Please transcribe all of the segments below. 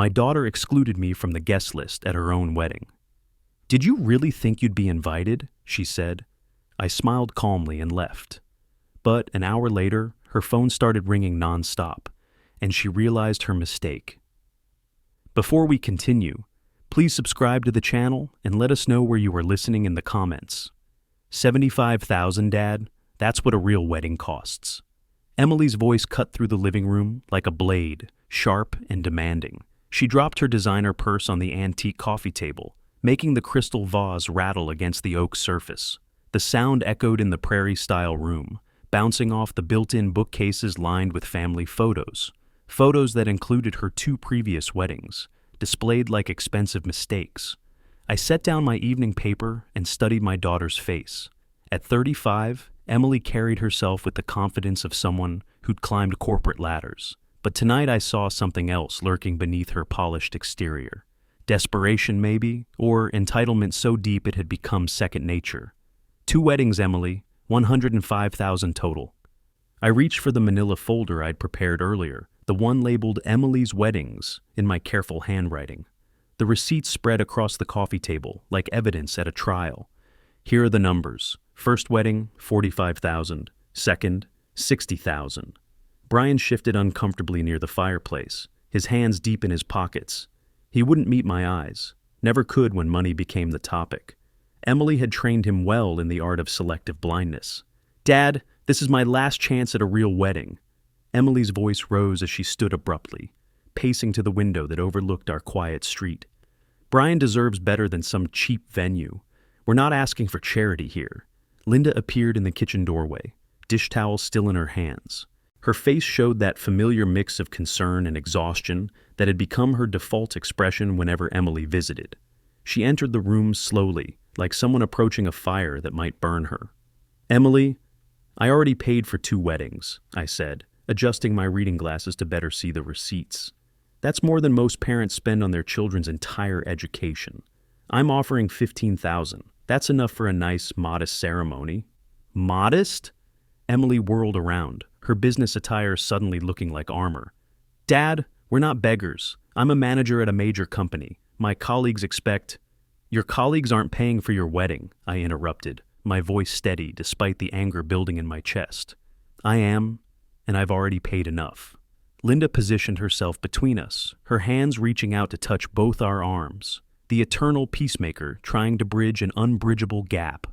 My daughter excluded me from the guest list at her own wedding. "Did you really think you'd be invited?" she said. I smiled calmly and left. But an hour later, her phone started ringing nonstop, and she realized her mistake. Before we continue, please subscribe to the channel and let us know where you are listening in the comments. $75,000, Dad? That's what a real wedding costs. Emily's voice cut through the living room like a blade, sharp and demanding. She dropped her designer purse on the antique coffee table, making the crystal vase rattle against the oak surface. The sound echoed in the prairie-style room, bouncing off the built-in bookcases lined with family photos. Photos that included her 2 previous weddings, displayed like expensive mistakes. I set down my evening paper and studied my daughter's face. At 35, Emily carried herself with the confidence of someone who'd climbed corporate ladders. But tonight I saw something else lurking beneath her polished exterior. Desperation, maybe, or entitlement so deep it had become second nature. 2 weddings, Emily, 105,000 total. I reached for the manila folder I'd prepared earlier, the one labeled Emily's Weddings in my careful handwriting. The receipts spread across the coffee table like evidence at a trial. Here are the numbers. First wedding, 45,000. Second, 60,000. Brian shifted uncomfortably near the fireplace, his hands deep in his pockets. He wouldn't meet my eyes, never could when money became the topic. Emily had trained him well in the art of selective blindness. "Dad, this is my last chance at a real wedding." Emily's voice rose as she stood abruptly, pacing to the window that overlooked our quiet street. "Brian deserves better than some cheap venue. We're not asking for charity here." Linda appeared in the kitchen doorway, dish towel still in her hands. Her face showed that familiar mix of concern and exhaustion that had become her default expression whenever Emily visited. She entered the room slowly, like someone approaching a fire that might burn her. "Emily, I already paid for 2 weddings," I said, adjusting my reading glasses to better see the receipts. "That's more than most parents spend on their children's entire education. I'm offering 15,000. That's enough for a nice, modest ceremony." "Modest?" Emily whirled around, her business attire suddenly looking like armor. "Dad, we're not beggars. I'm a manager at a major company. My colleagues expect—" "Your colleagues aren't paying for your wedding," I interrupted, my voice steady despite the anger building in my chest. "I am, and I've already paid enough." Linda positioned herself between us, her hands reaching out to touch both our arms, the eternal peacemaker trying to bridge an unbridgeable gap.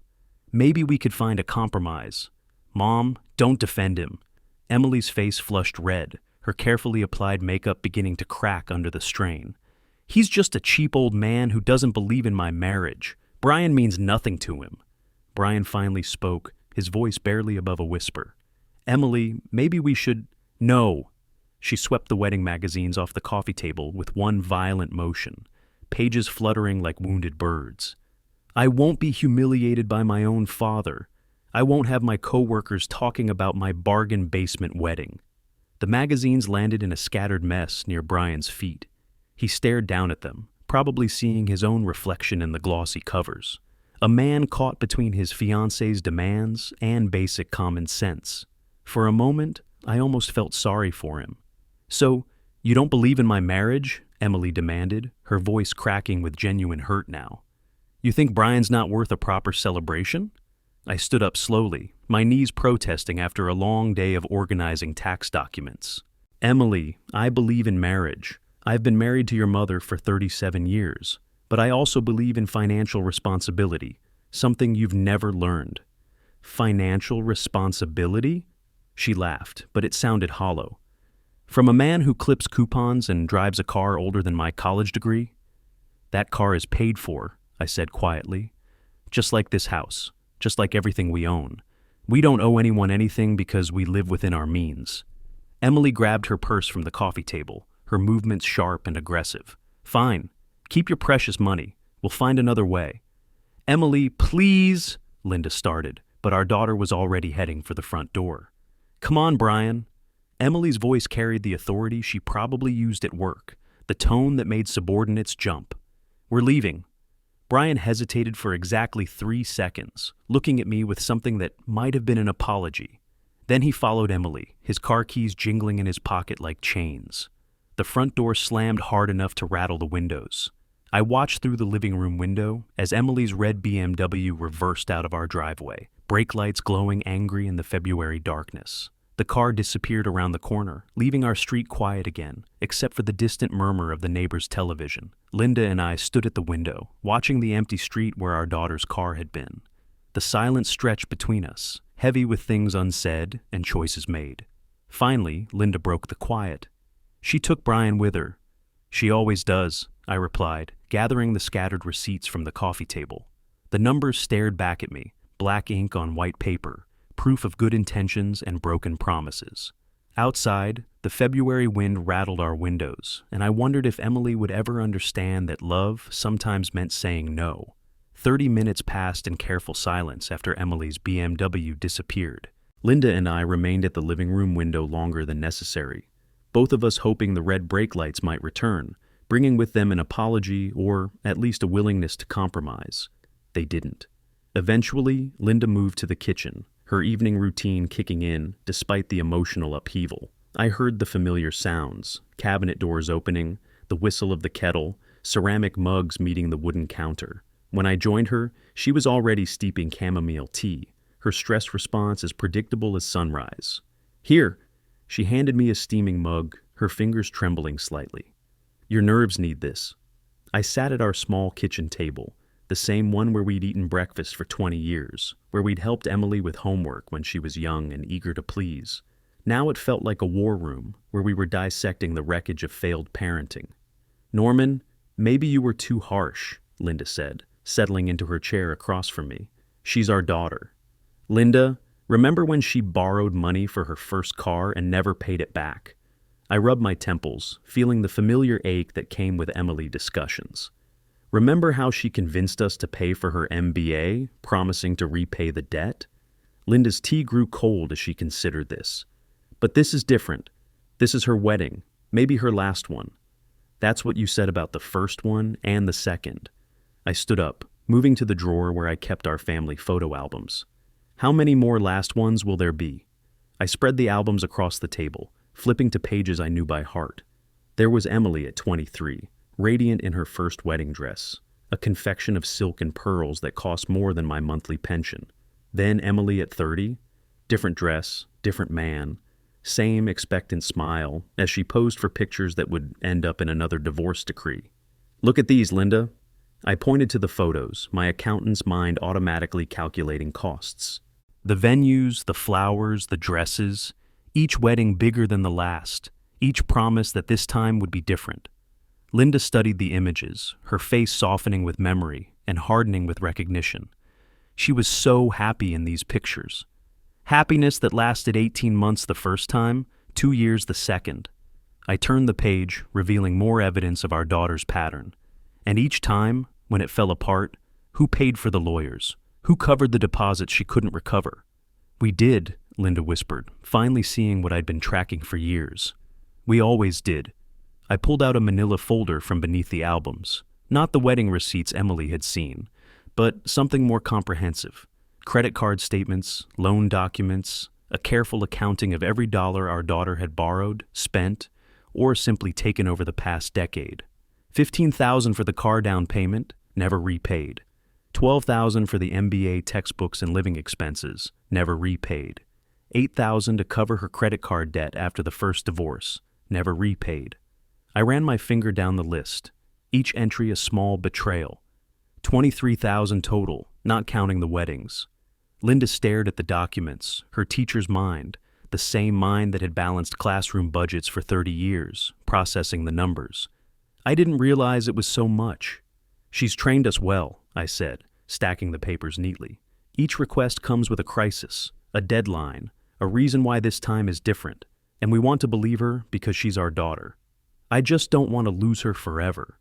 Maybe we could find a compromise. "Mom, don't defend him." Emily's face flushed red, her carefully applied makeup beginning to crack under the strain. "He's just a cheap old man who doesn't believe in my marriage. Brian means nothing to him." Brian finally spoke, his voice barely above a whisper. "Emily, maybe we should—" "No." She swept the wedding magazines off the coffee table with one violent motion, pages fluttering like wounded birds. "I won't be humiliated by my own father. I won't have my coworkers talking about my bargain basement wedding." The magazines landed in a scattered mess near Brian's feet. He stared down at them, probably seeing his own reflection in the glossy covers. A man caught between his fiancée's demands and basic common sense. For a moment, I almost felt sorry for him. "So, you don't believe in my marriage?" Emily demanded, her voice cracking with genuine hurt now. "You think Brian's not worth a proper celebration?" I stood up slowly, my knees protesting after a long day of organizing tax documents. "Emily, I believe in marriage. I've been married to your mother for 37 years, but I also believe in financial responsibility, something you've never learned." "Financial responsibility?" She laughed, but it sounded hollow. "From a man who clips coupons and drives a car older than my college degree?" "That car is paid for," I said quietly. "Just like this house, just like everything we own. We don't owe anyone anything because we live within our means." Emily grabbed her purse from the coffee table, her movements sharp and aggressive. "Fine. Keep your precious money. We'll find another way." "Emily, please," Linda started, but our daughter was already heading for the front door. "Come on, Brian." Emily's voice carried the authority she probably used at work, the tone that made subordinates jump. "We're leaving." Brian hesitated for exactly 3 seconds, looking at me with something that might have been an apology. Then he followed Emily, his car keys jingling in his pocket like chains. The front door slammed hard enough to rattle the windows. I watched through the living room window as Emily's red BMW reversed out of our driveway, brake lights glowing angry in the February darkness. The car disappeared around the corner, leaving our street quiet again, except for the distant murmur of the neighbor's television. Linda and I stood at the window, watching the empty street where our daughter's car had been. The silence stretched between us, heavy with things unsaid and choices made. Finally, Linda broke the quiet. "She took Brian with her." "She always does," I replied, gathering the scattered receipts from the coffee table. The numbers stared back at me, black ink on white paper, proof of good intentions and broken promises. Outside, the February wind rattled our windows, and I wondered if Emily would ever understand that love sometimes meant saying no. 30 minutes passed in careful silence after Emily's BMW disappeared. Linda and I remained at the living room window longer than necessary, both of us hoping the red brake lights might return, bringing with them an apology or at least a willingness to compromise. They didn't. Eventually, Linda moved to the kitchen, her evening routine kicking in despite the emotional upheaval. I heard the familiar sounds, cabinet doors opening, the whistle of the kettle, ceramic mugs meeting the wooden counter. When I joined her, she was already steeping chamomile tea, her stress response as predictable as sunrise. "Here." She handed me a steaming mug, her fingers trembling slightly. "Your nerves need this." I sat at our small kitchen table, the same one where we'd eaten breakfast for 20 years, where we'd helped Emily with homework when she was young and eager to please. Now it felt like a war room, where we were dissecting the wreckage of failed parenting. "Norman, maybe you were too harsh," Linda said, settling into her chair across from me. "She's our daughter." "Linda, remember when she borrowed money for her first car and never paid it back?" I rubbed my temples, feeling the familiar ache that came with Emily discussions. "Remember how she convinced us to pay for her MBA, promising to repay the debt?" Linda's tea grew cold as she considered this. "But this is different. This is her wedding, maybe her last one." "That's what you said about the first one and the second." I stood up, moving to the drawer where I kept our family photo albums. "How many more last ones will there be?" I spread the albums across the table, flipping to pages I knew by heart. There was Emily at 23, radiant in her first wedding dress, a confection of silk and pearls that cost more than my monthly pension. Then Emily at 30, different dress, different man, same expectant smile as she posed for pictures that would end up in another divorce decree. "Look at these, Linda." I pointed to the photos, my accountant's mind automatically calculating costs. The venues, the flowers, the dresses, each wedding bigger than the last, each promise that this time would be different. Linda studied the images, her face softening with memory and hardening with recognition. She was so happy in these pictures. Happiness that lasted 18 months the first time, 2 years the second. I turned the page, revealing more evidence of our daughter's pattern. And each time, when it fell apart, who paid for the lawyers? Who covered the deposits she couldn't recover? "We did," Linda whispered, finally seeing what I'd been tracking for years. "We always did." I pulled out a manila folder from beneath the albums, not the wedding receipts Emily had seen, but something more comprehensive. Credit card statements, loan documents, a careful accounting of every dollar our daughter had borrowed, spent, or simply taken over the past decade. $15,000 for the car down payment, never repaid. $12,000 for the MBA textbooks and living expenses, never repaid. $8,000 to cover her credit card debt after the first divorce, never repaid. I ran my finger down the list, each entry a small betrayal. $23,000 total, not counting the weddings. Linda stared at the documents, her teacher's mind, the same mind that had balanced classroom budgets for 30 years, processing the numbers. I didn't realize it was so much. "She's trained us well," I said, stacking the papers neatly. "Each request comes with a crisis, a deadline, a reason why this time is different, and we want to believe her because she's our daughter. I just don't want to lose her forever.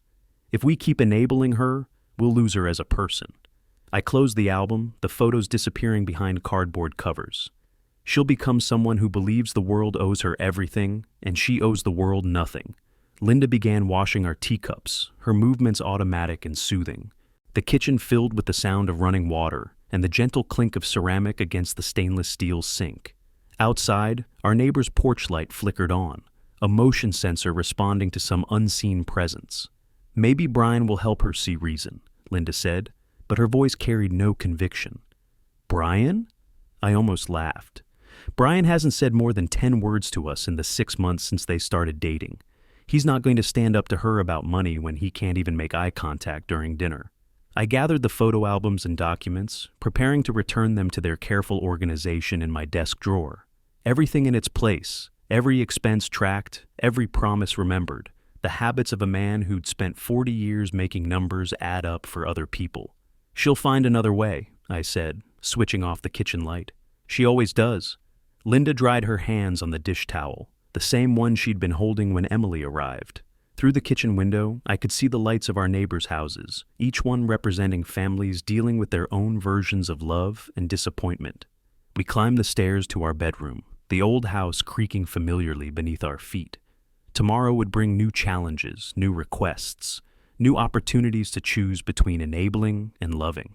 If we keep enabling her, we'll lose her as a person." I closed the album, the photos disappearing behind cardboard covers. She'll become someone who believes the world owes her everything, and she owes the world nothing. Linda began washing our teacups, her movements automatic and soothing. The kitchen filled with the sound of running water and the gentle clink of ceramic against the stainless steel sink. Outside, our neighbor's porch light flickered on, a motion sensor responding to some unseen presence. Maybe Brian will help her see reason, Linda said, but her voice carried no conviction. Brian? I almost laughed. Brian hasn't said more than 10 words to us in the 6 months since they started dating. He's not going to stand up to her about money when he can't even make eye contact during dinner. I gathered the photo albums and documents, preparing to return them to their careful organization in my desk drawer. Everything in its place, every expense tracked, every promise remembered, the habits of a man who'd spent 40 years making numbers add up for other people. She'll find another way, I said, switching off the kitchen light. She always does. Linda dried her hands on the dish towel, the same one she'd been holding when Emily arrived. Through the kitchen window, I could see the lights of our neighbors' houses, each one representing families dealing with their own versions of love and disappointment. We climbed the stairs to our bedroom, the old house creaking familiarly beneath our feet. Tomorrow would bring new challenges, new requests, new opportunities to choose between enabling and loving.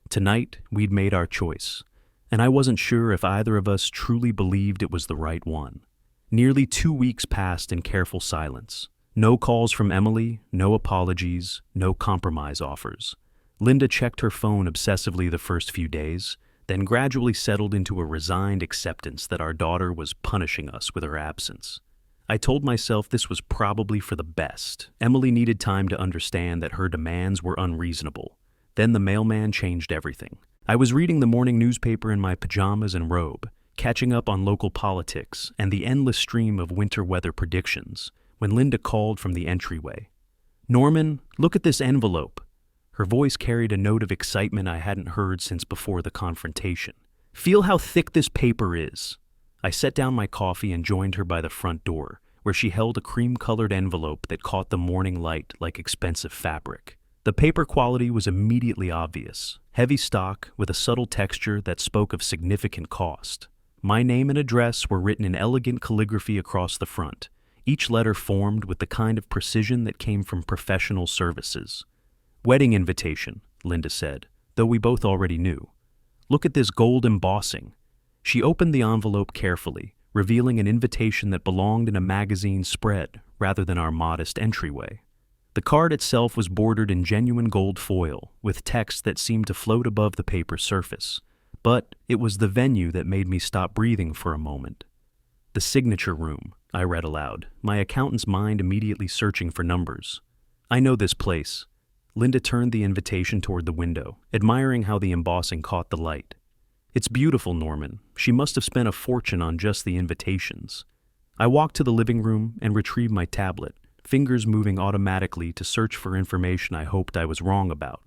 Tonight, we'd made our choice, and I wasn't sure if either of us truly believed it was the right one. Nearly 2 weeks passed in careful silence. No calls from Emily, no apologies, no compromise offers. Linda checked her phone obsessively the first few days, then gradually settled into a resigned acceptance that our daughter was punishing us with her absence. I told myself this was probably for the best. Emily needed time to understand that her demands were unreasonable. Then the mailman changed everything. I was reading the morning newspaper in my pajamas and robe, catching up on local politics and the endless stream of winter weather predictions, when Linda called from the entryway. "Norman, look at this envelope." Her voice carried a note of excitement I hadn't heard since before the confrontation. "Feel how thick this paper is." I set down my coffee and joined her by the front door, where she held a cream-colored envelope that caught the morning light like expensive fabric. The paper quality was immediately obvious, heavy stock with a subtle texture that spoke of significant cost. My name and address were written in elegant calligraphy across the front, each letter formed with the kind of precision that came from professional services. "Wedding invitation," Linda said, though we both already knew. "Look at this gold embossing." She opened the envelope carefully, revealing an invitation that belonged in a magazine spread rather than our modest entryway. The card itself was bordered in genuine gold foil, with text that seemed to float above the paper's surface. But it was the venue that made me stop breathing for a moment. "The signature room," I read aloud, my accountant's mind immediately searching for numbers. "I know this place." Linda turned the invitation toward the window, admiring how the embossing caught the light. "It's beautiful, Norman. She must have spent a fortune on just the invitations." I walked to the living room and retrieved my tablet, fingers moving automatically to search for information I hoped I was wrong about.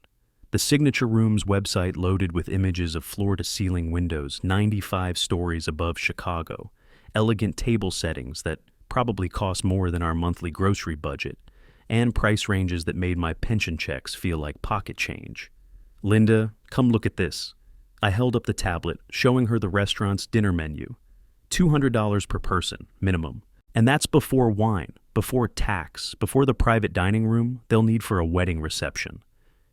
The signature room's website loaded with images of floor-to-ceiling windows 95 stories above Chicago, elegant table settings that probably cost more than our monthly grocery budget, and price ranges that made my pension checks feel like pocket change. "Linda, come look at this." I held up the tablet, showing her the restaurant's dinner menu. $200 per person, minimum. And that's before wine, before tax, before the private dining room they'll need for a wedding reception.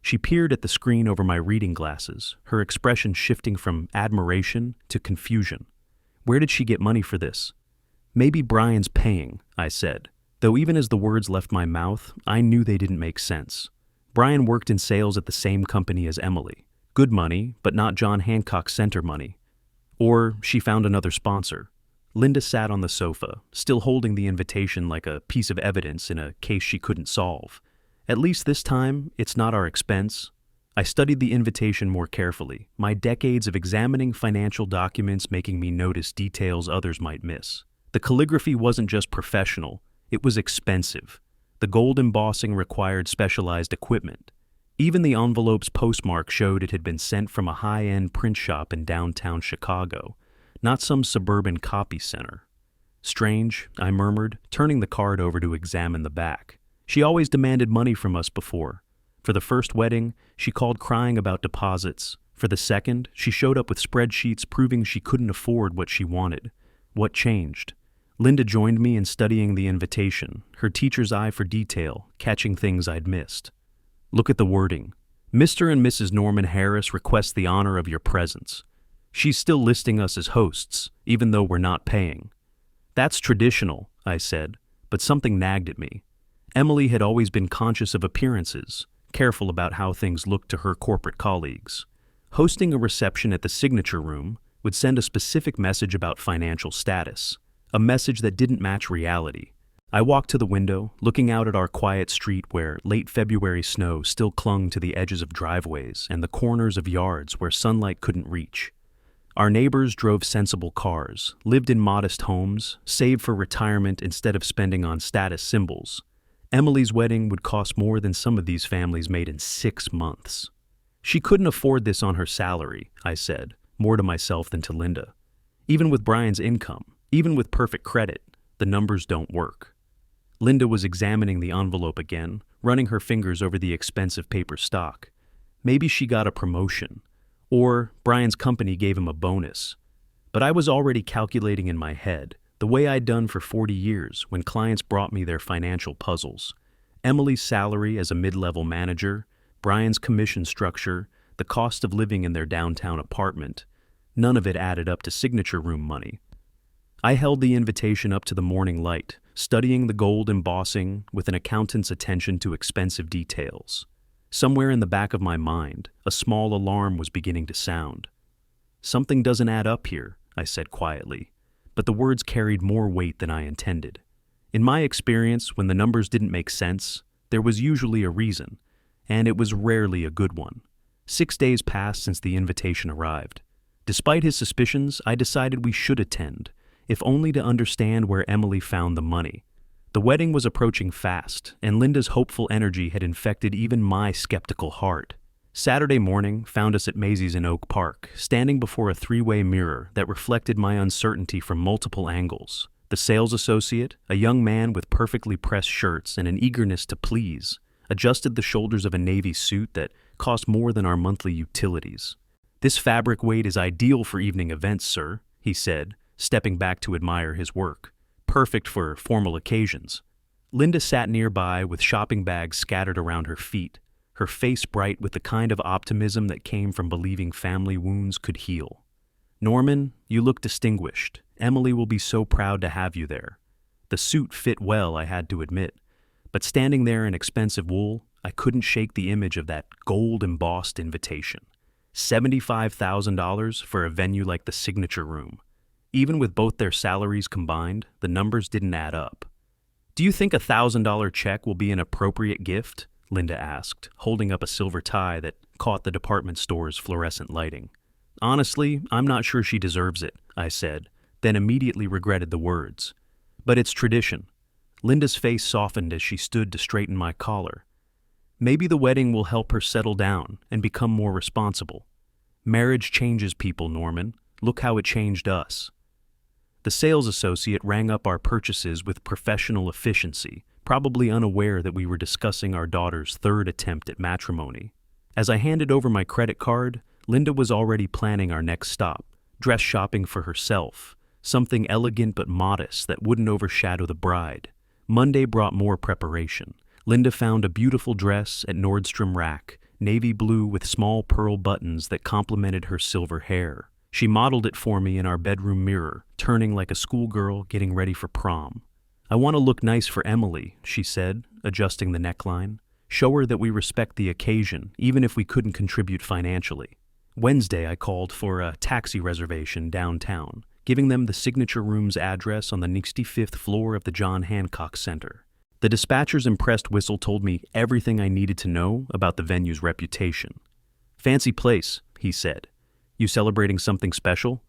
She peered at the screen over my reading glasses, her expression shifting from admiration to confusion. Where did she get money for this? "Maybe Brian's paying," I said, though even as the words left my mouth, I knew they didn't make sense. Brian worked in sales at the same company as Emily. Good money, but not John Hancock Center money. Or she found another sponsor. Linda sat on the sofa, still holding the invitation like a piece of evidence in a case she couldn't solve. "At least this time, it's not our expense." I studied the invitation more carefully, my decades of examining financial documents making me notice details others might miss. The calligraphy wasn't just professional, it was expensive. The gold embossing required specialized equipment. Even the envelope's postmark showed it had been sent from a high-end print shop in downtown Chicago, not some suburban copy center. "Strange," I murmured, turning the card over to examine the back. She always demanded money from us before. For the first wedding, she called crying about deposits. For the second, she showed up with spreadsheets proving she couldn't afford what she wanted. What changed? Linda joined me in studying the invitation, her teacher's eye for detail, catching things I'd missed. "Look at the wording. Mr. and Mrs. Norman Harris request the honor of your presence." She's still listing us as hosts, even though we're not paying. That's traditional, I said, but something nagged at me. Emily had always been conscious of appearances, careful about how things looked to her corporate colleagues. Hosting a reception at the signature room would send a specific message about financial status, a message that didn't match reality. I walked to the window, looking out at our quiet street where late February snow still clung to the edges of driveways and the corners of yards where sunlight couldn't reach. Our neighbors drove sensible cars, lived in modest homes, saved for retirement instead of spending on status symbols. Emily's wedding would cost more than some of these families made in 6 months. She couldn't afford this on her salary, I said, more to myself than to Linda. Even with Brian's income, even with perfect credit, the numbers don't work. Linda was examining the envelope again, running her fingers over the expensive paper stock. Maybe she got a promotion, or Brian's company gave him a bonus. But I was already calculating in my head, the way I'd done for 40 years when clients brought me their financial puzzles. Emily's salary as a mid-level manager, Brian's commission structure, the cost of living in their downtown apartment. None of it added up to signature room money. I held the invitation up to the morning light, studying the gold embossing with an accountant's attention to expensive details. Somewhere in the back of my mind, a small alarm was beginning to sound. Something doesn't add up here, I said quietly, but the words carried more weight than I intended. In my experience, when the numbers didn't make sense, there was usually a reason, and it was rarely a good one. 6 days passed since the invitation arrived. Despite his suspicions, I decided we should attend, if only to understand where Emily found the money. The wedding was approaching fast, and Linda's hopeful energy had infected even my skeptical heart. Saturday morning found us at Maisie's in Oak Park, standing before a 3-way mirror that reflected my uncertainty from multiple angles. The sales associate, a young man with perfectly pressed shirts and an eagerness to please, adjusted the shoulders of a navy suit that cost more than our monthly utilities. "This fabric weight is ideal for evening events, sir," he said, stepping back to admire his work. "Perfect for formal occasions." Linda sat nearby with shopping bags scattered around her feet, her face bright with the kind of optimism that came from believing family wounds could heal. "Norman, you look distinguished. Emily will be so proud to have you there." The suit fit well, I had to admit, but standing there in expensive wool, I couldn't shake the image of that gold-embossed invitation. $75,000 for a venue like the Signature Room. Even with both their salaries combined, the numbers didn't add up. "Do you think a $1,000 check will be an appropriate gift?" Linda asked, holding up a silver tie that caught the department store's fluorescent lighting. "Honestly, I'm not sure she deserves it," I said, then immediately regretted the words. "But it's tradition." Linda's face softened as she stood to straighten my collar. "Maybe the wedding will help her settle down and become more responsible. Marriage changes people, Norman. Look how it changed us." The sales associate rang up our purchases with professional efficiency, probably unaware that we were discussing our daughter's 3rd attempt at matrimony. As I handed over my credit card, Linda was already planning our next stop, dress shopping for herself, something elegant but modest that wouldn't overshadow the bride. Monday brought more preparation. Linda found a beautiful dress at Nordstrom Rack, navy blue with small pearl buttons that complemented her silver hair. She modeled it for me in our bedroom mirror, turning like a schoolgirl getting ready for prom. "I want to look nice for Emily," she said, adjusting the neckline. "Show her that we respect the occasion, even if we couldn't contribute financially." Wednesday, I called for a taxi reservation downtown, giving them the Signature Room's address on the 65th floor of the John Hancock Center. The dispatcher's impressed whistle told me everything I needed to know about the venue's reputation. "Fancy place," he said. "You celebrating something special?"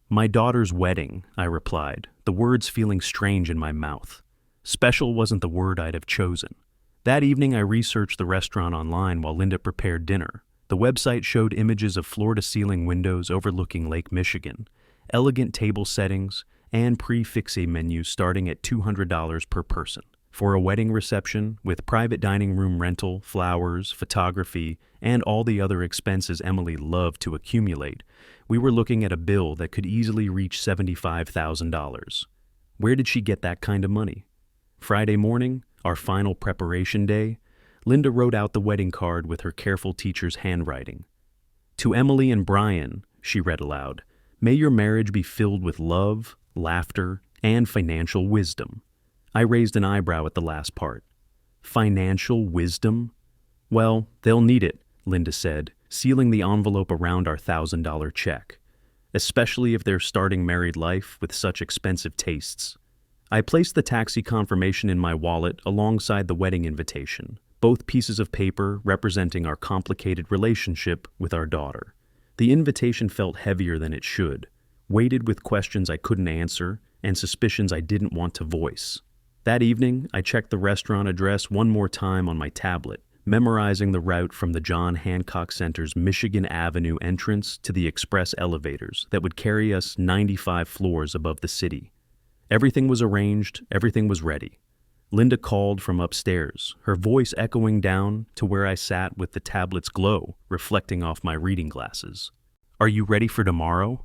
"My daughter's wedding," I replied, the words feeling strange in my mouth. Special wasn't the word I'd have chosen. That evening I researched the restaurant online while Linda prepared dinner. The website showed images of floor-to-ceiling windows overlooking Lake Michigan, elegant table settings, and prix-fixe menus starting at $200 per person. For a wedding reception, with private dining room rental, flowers, photography, and all the other expenses Emily loved to accumulate, we were looking at a bill that could easily reach $75,000. Where did she get that kind of money? Friday morning, our final preparation day, Linda wrote out the wedding card with her careful teacher's handwriting. "To Emily and Brian," she read aloud, "may your marriage be filled with love, laughter, and financial wisdom. I raised an eyebrow at the last part. Financial wisdom? Well, they'll need it, Linda said, sealing the envelope around our $1,000 check, especially if they're starting married life with such expensive tastes. I placed the taxi confirmation in my wallet alongside the wedding invitation, both pieces of paper representing our complicated relationship with our daughter. The invitation felt heavier than it should, weighted with questions I couldn't answer and suspicions I didn't want to voice. That evening, I checked the restaurant address one more time on my tablet, memorizing the route from the John Hancock Center's Michigan Avenue entrance to the express elevators that would carry us 95 floors above the city. Everything was arranged, everything was ready. Linda called from upstairs, her voice echoing down to where I sat with the tablet's glow reflecting off my reading glasses. "Are you ready for tomorrow?"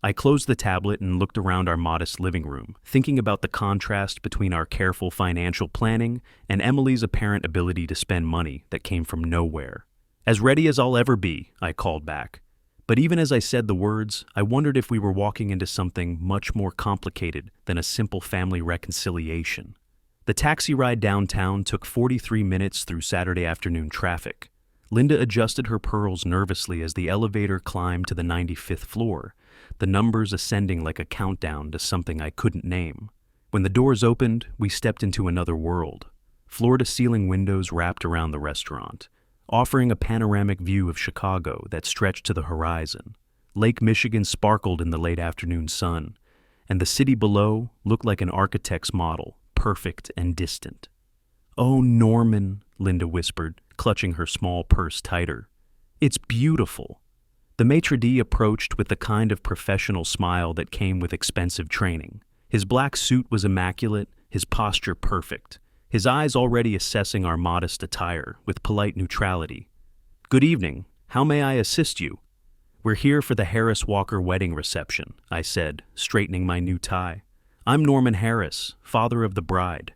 I closed the tablet and looked around our modest living room, thinking about the contrast between our careful financial planning and Emily's apparent ability to spend money that came from nowhere. "As ready as I'll ever be," I called back. But even as I said the words, I wondered if we were walking into something much more complicated than a simple family reconciliation. The taxi ride downtown took 43 minutes through Saturday afternoon traffic. Linda adjusted her pearls nervously as the elevator climbed to the 95th floor, the numbers ascending like a countdown to something I couldn't name. When the doors opened, we stepped into another world. Floor-to-ceiling windows wrapped around the restaurant, offering a panoramic view of Chicago that stretched to the horizon. Lake Michigan sparkled in the late afternoon sun, and the city below looked like an architect's model, perfect and distant. "Oh, Norman," Linda whispered, clutching her small purse tighter. "It's beautiful." The maitre d' approached with the kind of professional smile that came with expensive training. His black suit was immaculate, his posture perfect, his eyes already assessing our modest attire with polite neutrality. "Good evening. How may I assist you?" "We're here for the Harris Walker wedding reception," I said, straightening my new tie. "I'm Norman Harris, father of the bride."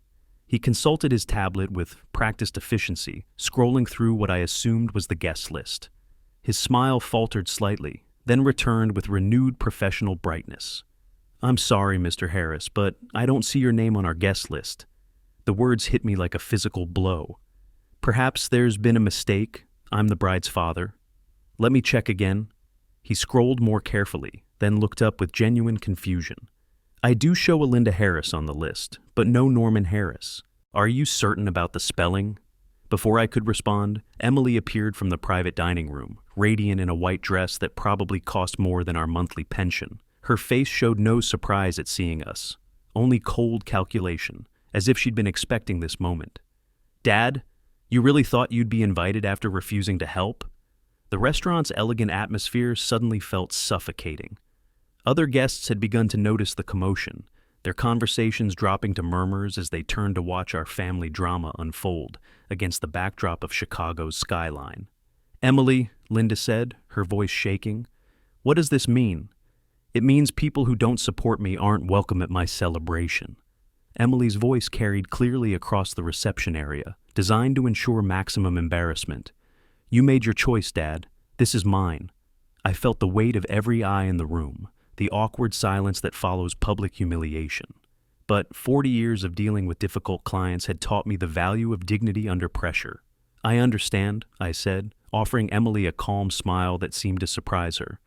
He consulted his tablet with practiced efficiency, scrolling through what I assumed was the guest list. His smile faltered slightly, then returned with renewed professional brightness. "I'm sorry, Mr. Harris, but I don't see your name on our guest list." The words hit me like a physical blow. "Perhaps there's been a mistake. I'm the bride's father." "Let me check again." He scrolled more carefully, then looked up with genuine confusion. "I do show a Linda Harris on the list, but no Norman Harris. Are you certain about the spelling?" Before I could respond, Emily appeared from the private dining room, radiant in a white dress that probably cost more than our monthly pension. Her face showed no surprise at seeing us, only cold calculation, as if she'd been expecting this moment. "Dad, you really thought you'd be invited after refusing to help?" The restaurant's elegant atmosphere suddenly felt suffocating. Other guests had begun to notice the commotion, their conversations dropping to murmurs as they turned to watch our family drama unfold against the backdrop of Chicago's skyline. "Emily," Linda said, her voice shaking, "what does this mean?" "It means people who don't support me aren't welcome at my celebration." Emily's voice carried clearly across the reception area, designed to ensure maximum embarrassment. "You made your choice, Dad. This is mine." I felt the weight of every eye in the room, the awkward silence that follows public humiliation. But 40 years of dealing with difficult clients had taught me the value of dignity under pressure. "I understand," I said, offering Emily a calm smile that seemed to surprise her.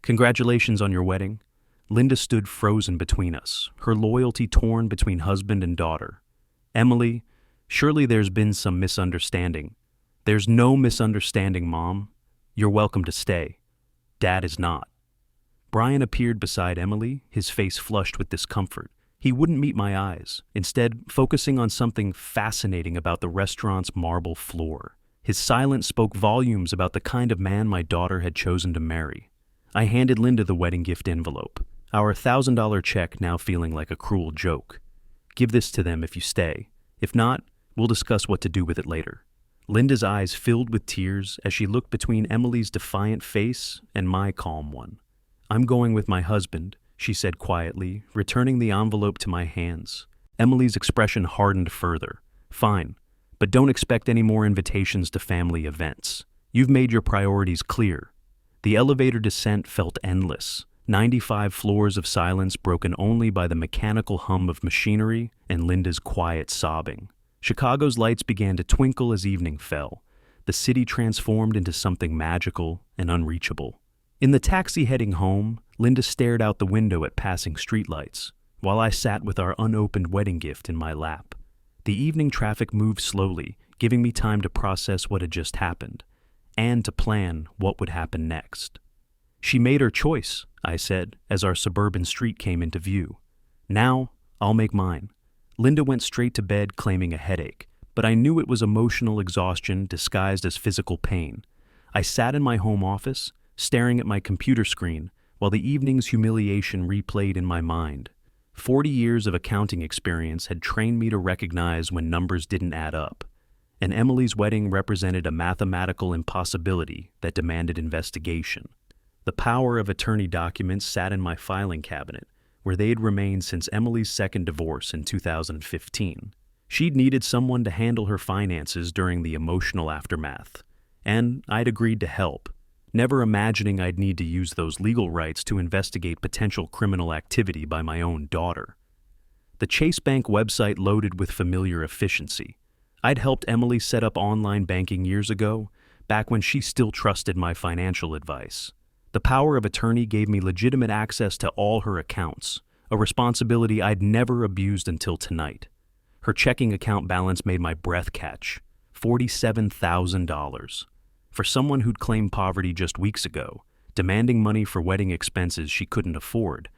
"Congratulations on your wedding." Linda stood frozen between us, her loyalty torn between husband and daughter. "Emily, surely there's been some misunderstanding." "There's no misunderstanding, Mom. You're welcome to stay." "Dad is not." Brian appeared beside Emily, his face flushed with discomfort. He wouldn't meet my eyes, instead focusing on something fascinating about the restaurant's marble floor. His silence spoke volumes about the kind of man my daughter had chosen to marry. I handed Linda the wedding gift envelope, our $1,000 check now feeling like a cruel joke. "Give this to them if you stay. If not, we'll discuss what to do with it later." Linda's eyes filled with tears as she looked between Emily's defiant face and my calm one. "I'm going with my husband," she said quietly, returning the envelope to my hands. Emily's expression hardened further. "Fine, but don't expect any more invitations to family events. You've made your priorities clear." The elevator descent felt endless, 95 floors of silence broken only by the mechanical hum of machinery and Linda's quiet sobbing. Chicago's lights began to twinkle as evening fell. The city transformed into something magical and unreachable. In the taxi heading home, Linda stared out the window at passing streetlights, while I sat with our unopened wedding gift in my lap. The evening traffic moved slowly, giving me time to process what had just happened, and to plan what would happen next. "She made her choice," I said, as our suburban street came into view. "Now, I'll make mine." Linda went straight to bed claiming a headache, but I knew it was emotional exhaustion disguised as physical pain. I sat in my home office, staring at my computer screen, while the evening's humiliation replayed in my mind. 40 years of accounting experience had trained me to recognize when numbers didn't add up, and Emily's wedding represented a mathematical impossibility that demanded investigation. The power of attorney documents sat in my filing cabinet, where they'd remained since Emily's second divorce in 2015. She'd needed someone to handle her finances during the emotional aftermath, and I'd agreed to help, never imagining I'd need to use those legal rights to investigate potential criminal activity by my own daughter. The Chase Bank website loaded with familiar efficiency. I'd helped Emily set up online banking years ago, back when she still trusted my financial advice. The power of attorney gave me legitimate access to all her accounts, a responsibility I'd never abused until tonight. Her checking account balance made my breath catch: $47,000. For someone who'd claimed poverty just weeks ago, demanding money for wedding expenses she couldn't afford,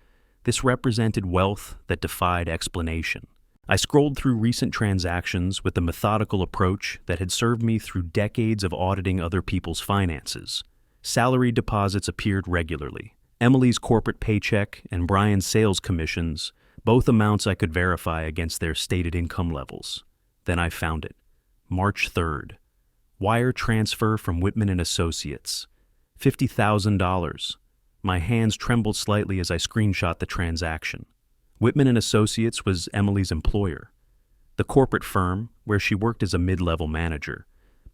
this represented wealth that defied explanation. I scrolled through recent transactions with the methodical approach that had served me through decades of auditing other people's finances. Salary deposits appeared regularly. Emily's corporate paycheck and Brian's sales commissions, both amounts I could verify against their stated income levels. Then I found it. March 3rd. Wire transfer from Whitman & Associates. $50,000. My hands trembled slightly as I screenshot the transaction. Whitman & Associates was Emily's employer, the corporate firm where she worked as a mid-level manager.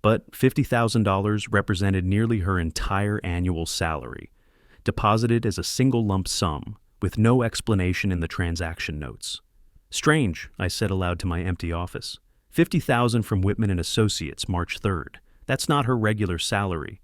But $50,000 represented nearly her entire annual salary, deposited as a single lump sum, with no explanation in the transaction notes. "Strange," I said aloud to my empty office. $50,000 from Whitman & Associates, March 3rd. That's not her regular salary.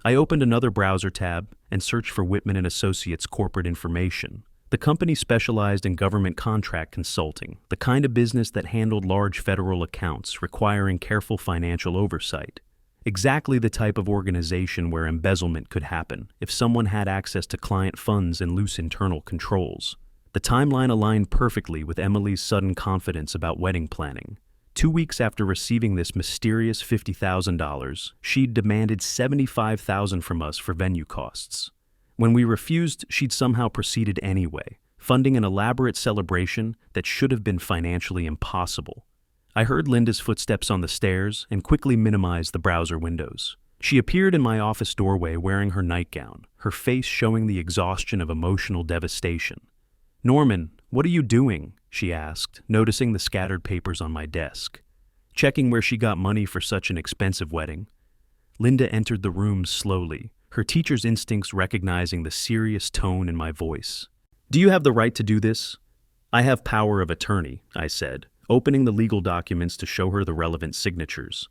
I opened another browser tab and searched for Whitman & Associates corporate information. The company specialized in government contract consulting, the kind of business that handled large federal accounts requiring careful financial oversight. Exactly the type of organization where embezzlement could happen if someone had access to client funds and loose internal controls. The timeline aligned perfectly with Emily's sudden confidence about wedding planning. 2 weeks after receiving this mysterious $50,000, she'd demanded $75,000 from us for venue costs. When we refused, she'd somehow proceeded anyway, funding an elaborate celebration that should have been financially impossible. I heard Linda's footsteps on the stairs and quickly minimized the browser windows. She appeared in my office doorway wearing her nightgown, her face showing the exhaustion of emotional devastation. "Norman, what are you doing?" she asked, noticing the scattered papers on my desk. "Checking where she got money for such an expensive wedding." Linda entered the room slowly, her teacher's instincts recognizing the serious tone in my voice. "Do you have the right to do this?" "I have power of attorney," I said, opening the legal documents to show her the relevant signatures.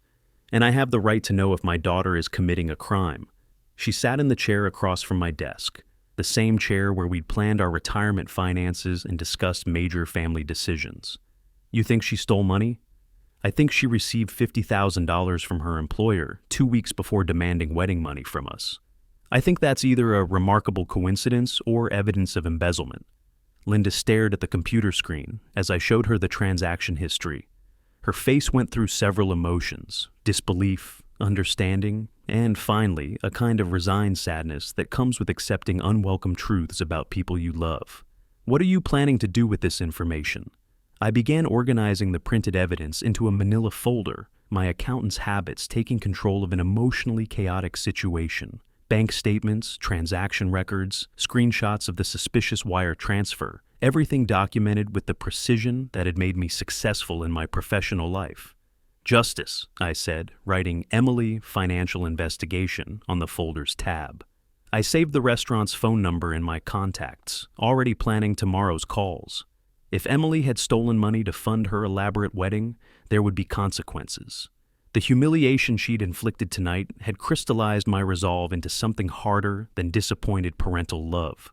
"And I have the right to know if my daughter is committing a crime." She sat in the chair across from my desk, the same chair where we'd planned our retirement finances and discussed major family decisions. "You think she stole money?" "I think she received $50,000 from her employer 2 weeks before demanding wedding money from us. I think that's either a remarkable coincidence or evidence of embezzlement." Linda stared at the computer screen as I showed her the transaction history. Her face went through several emotions: disbelief, understanding, and finally, a kind of resigned sadness that comes with accepting unwelcome truths about people you love. "What are you planning to do with this information?" I began organizing the printed evidence into a manila folder, my accountant's habits taking control of an emotionally chaotic situation. Bank statements, transaction records, screenshots of the suspicious wire transfer, everything documented with the precision that had made me successful in my professional life. "Justice," I said, writing Emily Financial Investigation on the folder's tab. I saved the restaurant's phone number in my contacts, already planning tomorrow's calls. If Emily had stolen money to fund her elaborate wedding, there would be consequences. The humiliation she'd inflicted tonight had crystallized my resolve into something harder than disappointed parental love.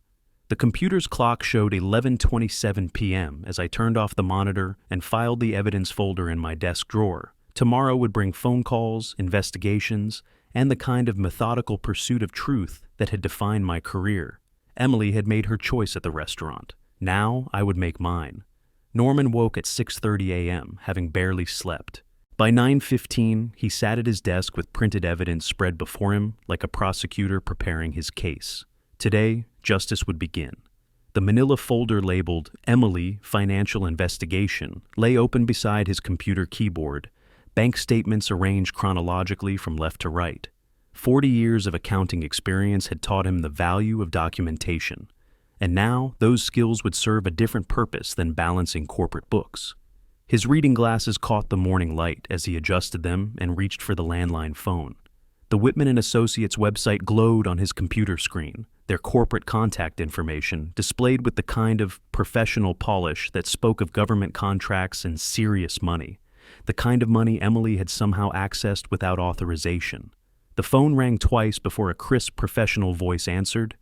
The computer's clock showed 11:27 p.m. as I turned off the monitor and filed the evidence folder in my desk drawer. Tomorrow would bring phone calls, investigations, and the kind of methodical pursuit of truth that had defined my career. Emily had made her choice at the restaurant. Now I would make mine. Norman woke at 6:30 a.m., having barely slept. By 9:15, he sat at his desk with printed evidence spread before him like a prosecutor preparing his case. Today, justice would begin. The manila folder labeled Emily Financial Investigation lay open beside his computer keyboard, bank statements arranged chronologically from left to right. 40 years of accounting experience had taught him the value of documentation, and now those skills would serve a different purpose than balancing corporate books. His reading glasses caught the morning light as he adjusted them and reached for the landline phone. The Whitman and Associates website glowed on his computer screen, their corporate contact information displayed with the kind of professional polish that spoke of government contracts and serious money, the kind of money Emily had somehow accessed without authorization. The phone rang twice before a crisp professional voice answered.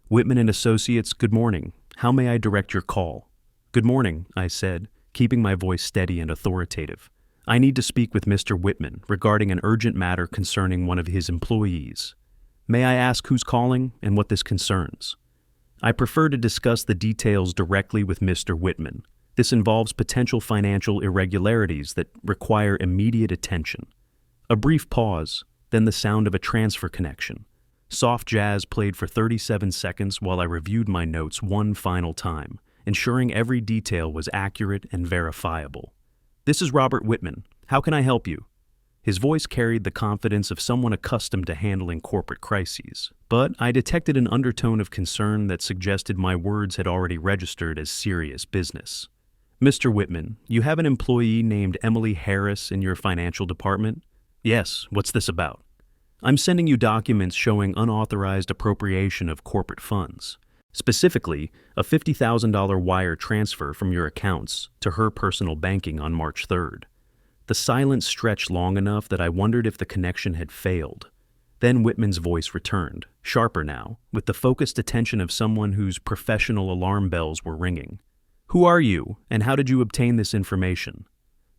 "Whitman and Associates, good morning. How may I direct your call?" "Good morning," I said, keeping my voice steady and authoritative. "I need to speak with Mr. Whitman regarding an urgent matter concerning one of his employees. May I ask who's calling and what this concerns?" "I prefer to discuss the details directly with Mr. Whitman. This involves potential financial irregularities that require immediate attention." A brief pause, then the sound of a transfer connection. Soft jazz played for 37 seconds while I reviewed my notes one final time, ensuring every detail was accurate and verifiable. "This is Robert Whitman. How can I help you?" His voice carried the confidence of someone accustomed to handling corporate crises, but I detected an undertone of concern that suggested my words had already registered as serious business. "Mr. Whitman, you have an employee named Emily Harris in your financial department?" "Yes, what's this about?" "I'm sending you documents showing unauthorized appropriation of corporate funds. Specifically, a $50,000 wire transfer from your accounts to her personal banking on March 3rd. The silence stretched long enough that I wondered if the connection had failed. Then Whitman's voice returned, sharper now, with the focused attention of someone whose professional alarm bells were ringing. "Who are you, and how did you obtain this information?"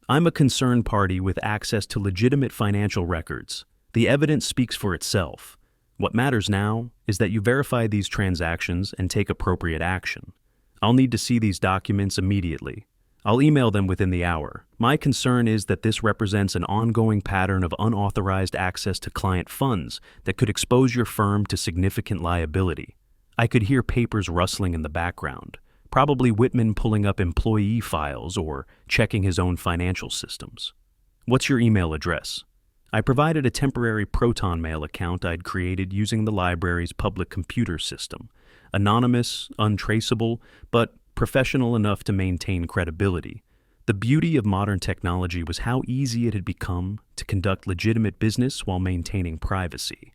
"I'm a concerned party with access to legitimate financial records. The evidence speaks for itself. What matters now is that you verify these transactions and take appropriate action. I'll need to see these documents immediately. I'll email them within the hour. My concern is that this represents an ongoing pattern of unauthorized access to client funds that could expose your firm to significant liability." I could hear papers rustling in the background, probably Whitman pulling up employee files or checking his own financial systems. "What's your email address?" I provided a temporary Proton Mail account I'd created using the library's public computer system, anonymous, untraceable, but professional enough to maintain credibility. The beauty of modern technology was how easy it had become to conduct legitimate business while maintaining privacy.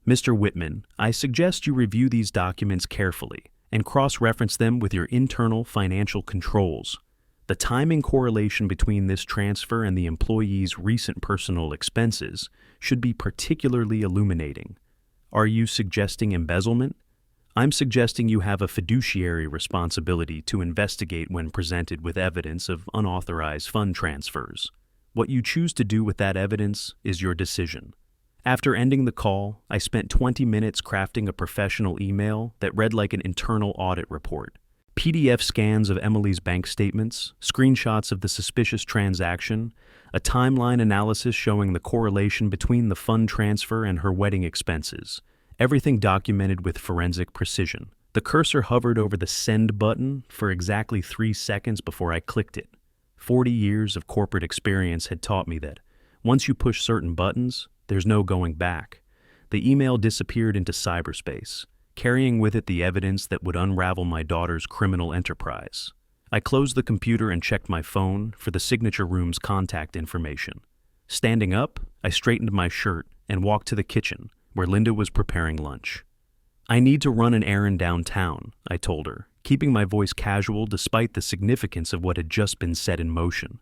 "Mr. Whitman, I suggest you review these documents carefully and cross-reference them with your internal financial controls. The timing correlation between this transfer and the employee's recent personal expenses should be particularly illuminating. Are you suggesting embezzlement? I'm suggesting you have a fiduciary responsibility to investigate when presented with evidence of unauthorized fund transfers. What you choose to do with that evidence is your decision." After ending the call, I spent 20 minutes crafting a professional email that read like an internal audit report. PDF scans of Emily's bank statements, screenshots of the suspicious transaction, a timeline analysis showing the correlation between the fund transfer and her wedding expenses. Everything documented with forensic precision. The cursor hovered over the send button for exactly 3 seconds before I clicked it. 40 years of corporate experience had taught me that once you push certain buttons, there's no going back. The email disappeared into cyberspace, carrying with it the evidence that would unravel my daughter's criminal enterprise. I closed the computer and checked my phone for the signature room's contact information. Standing up, I straightened my shirt and walked to the kitchen, where Linda was preparing lunch. "I need to run an errand downtown," I told her, keeping my voice casual despite the significance of what had just been set in motion.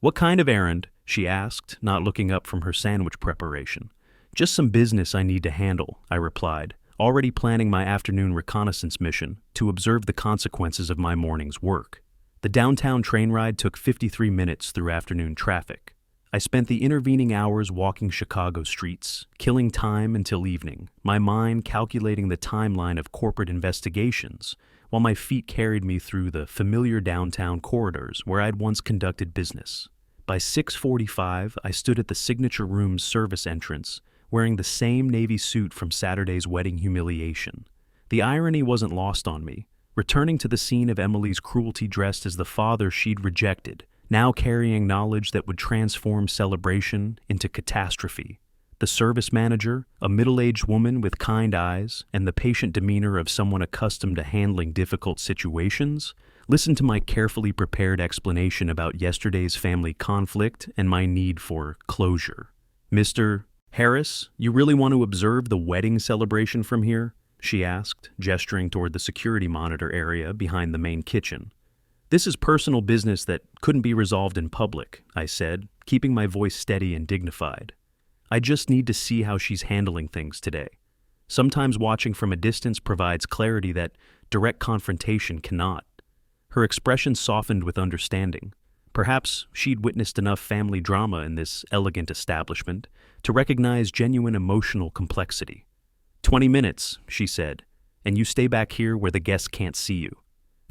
"What kind of errand?" she asked, not looking up from her sandwich preparation. "Just some business I need to handle," I replied, already planning my afternoon reconnaissance mission to observe the consequences of my morning's work. The downtown train ride took 53 minutes through afternoon traffic. I spent the intervening hours walking Chicago streets, killing time until evening, my mind calculating the timeline of corporate investigations, while my feet carried me through the familiar downtown corridors where I'd once conducted business. By 6:45, I stood at the signature room's service entrance, wearing the same navy suit from Saturday's wedding humiliation. The irony wasn't lost on me. Returning to the scene of Emily's cruelty dressed as the father she'd rejected, now carrying knowledge that would transform celebration into catastrophe. The service manager, a middle-aged woman with kind eyes and the patient demeanor of someone accustomed to handling difficult situations, listened to my carefully prepared explanation about yesterday's family conflict and my need for closure. "Mr. Harris, you really want to observe the wedding celebration from here?" she asked, gesturing toward the security monitor area behind the main kitchen. "This is personal business that couldn't be resolved in public," I said, keeping my voice steady and dignified. "I just need to see how she's handling things today. Sometimes watching from a distance provides clarity that direct confrontation cannot." Her expression softened with understanding. Perhaps she'd witnessed enough family drama in this elegant establishment to recognize genuine emotional complexity. 20 minutes, she said, "and you stay back here where the guests can't see you."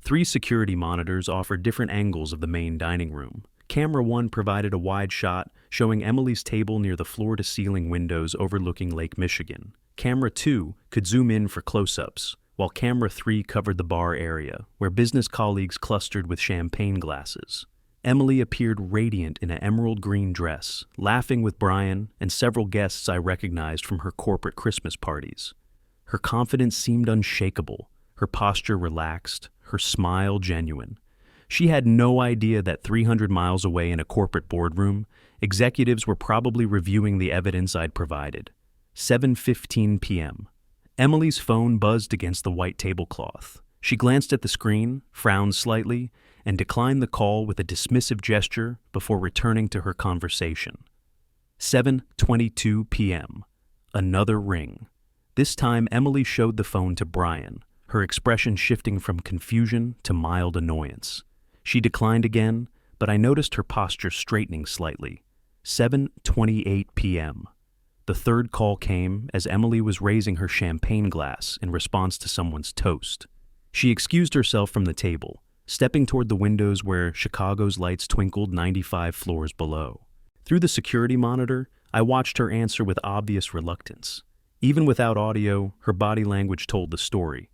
3 security monitors offered different angles of the main dining room. Camera 1 provided a wide shot showing Emily's table near the floor-to-ceiling windows overlooking Lake Michigan. Camera 2 could zoom in for close-ups, while Camera 3 covered the bar area, where business colleagues clustered with champagne glasses. Emily appeared radiant in an emerald green dress, laughing with Brian and several guests I recognized from her corporate Christmas parties. Her confidence seemed unshakable, her posture relaxed, her smile genuine. She had no idea that 300 miles away in a corporate boardroom, executives were probably reviewing the evidence I'd provided. 7:15 p.m. Emily's phone buzzed against the white tablecloth. She glanced at the screen, frowned slightly, and declined the call with a dismissive gesture before returning to her conversation. 7:22 p.m. Another ring. This time, Emily showed the phone to Brian, her expression shifting from confusion to mild annoyance. She declined again, but I noticed her posture straightening slightly. 7:28 p.m. The third call came as Emily was raising her champagne glass in response to someone's toast. She excused herself from the table, stepping toward the windows where Chicago's lights twinkled 95 floors below. Through the security monitor, I watched her answer with obvious reluctance. Even without audio, her body language told the story.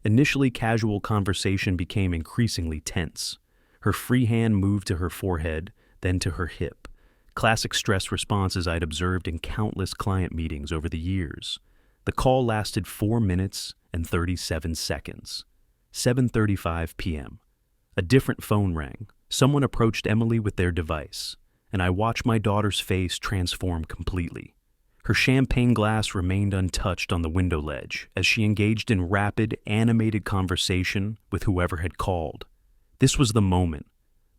Initially casual conversation became increasingly tense. Her free hand moved to her forehead, then to her hip. Classic stress responses I'd observed in countless client meetings over the years. The call lasted 4 minutes and 37 seconds. 7:35 p.m. A different phone rang. Someone approached Emily with their device, and I watched my daughter's face transform completely. Her champagne glass remained untouched on the window ledge as she engaged in rapid, animated conversation with whoever had called. This was the moment,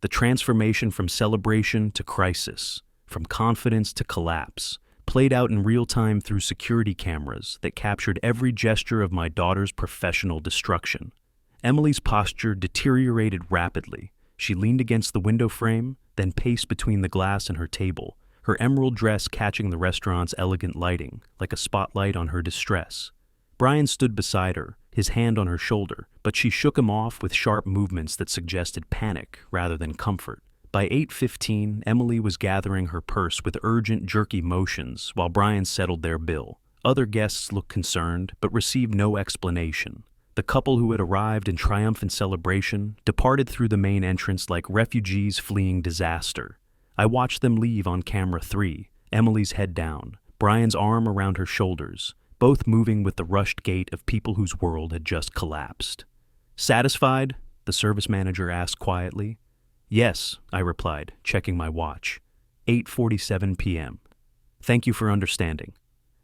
the transformation from celebration to crisis, from confidence to collapse, played out in real time through security cameras that captured every gesture of my daughter's professional destruction. Emily's posture deteriorated rapidly. She leaned against the window frame, then paced between the glass and her table, her emerald dress catching the restaurant's elegant lighting, like a spotlight on her distress. Brian stood beside her, his hand on her shoulder, but she shook him off with sharp movements that suggested panic rather than comfort. By 8:15, Emily was gathering her purse with urgent, jerky motions while Brian settled their bill. Other guests looked concerned, but received no explanation. The couple who had arrived in triumphant celebration departed through the main entrance like refugees fleeing disaster. I watched them leave on camera 3, Emily's head down, Brian's arm around her shoulders, both moving with the rushed gait of people whose world had just collapsed. "Satisfied?" the service manager asked quietly. "Yes," I replied, checking my watch. 8:47 p.m. "Thank you for understanding."